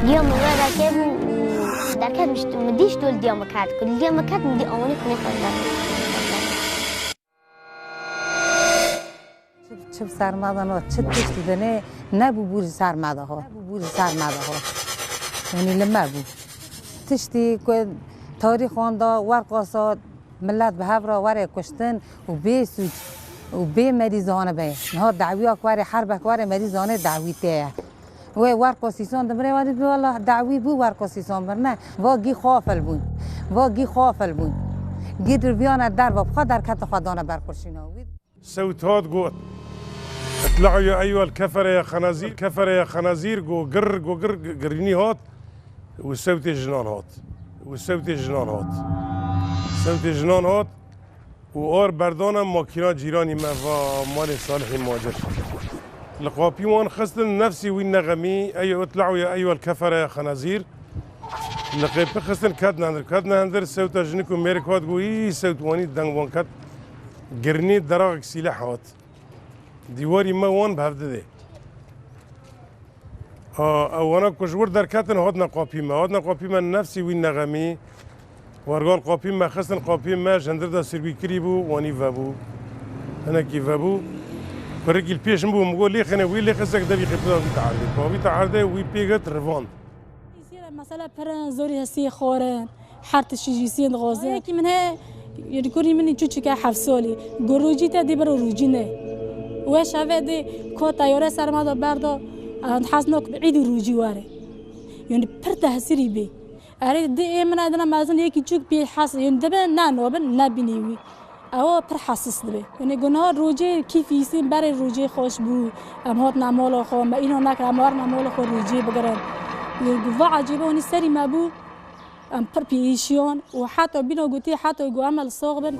اليوم هذا كان دركات مش مديش دول اليوم كات كل اليوم كات مدي أونك نفرنا شوف صار ماذا شد تشتدني نابو بوري صار ماذا هو بوري صار ماذا هو يعني لما بو تشتي كون تاريخ آندا ورقصات ملت به هفرا وره کشتن و به سوچ و به مریضانه به نه دعوی وره حرب وره مریضانه دعوی ته و ورقصیسان دمره ولی والله دعوی بو ورقصیسان برنه واقعی خافل بود واقعی خافل بود گیر بیان در و بخا در کت خدانه برخوشینا صوتات قوت اطلعوا يا ايها الكفر يا خنازير كفر يا خنازير جو قر قريني هات والصوت جنان هات والصوت جنان هات صوت جنان هات وآر بردانم ماكينات جيراني ما مال صالحي ماجر لقابي وان خستن نفسي وين نغمي اي اطلعوا يا ايها الكفر يا خنازير لقيت خستن كادنا هندر صوت جنكم ميركات قوي صوت واني دنگ وان كات قرني دراغك سلاح هات دیواری ما وان بهفته وانا کشور در کتن هات نقاپی ما نفسی وین نغمی ورگال قاپی ما خستن قاپی ما جندر دا سروی کری بو وانی وابو انا کی وابو فرقی الپیش مبو مگو لیخنه وی لیخسک دوی خبتا وی تعرده وی پیگت رواند مثلا پرن زوری هستی خورن حرت شیجیسین غازه یکی منه یعنی کوری منی چوچکه 7 سالی گروجی تا دی برو روجی نه وش هفته که تیاره سرمادا بردا حسناک بعید روجی واره یعنی پر تحصیلی بی اره دی من ادنا مثلا یکی چوک بی حس یعنی دبن نه نوبن نبینیوی او پر حساس دبی یعنی گناه روجی کیفیسیم برای روجی خوش بو ام هات نمال خو ما اینو نکر امار نمال خو روجی بگرن یعنی گوا عجیبه ونی سری مبو ام پر پیشیان و حتی بینو گوتی حتی گو عمل ساق بن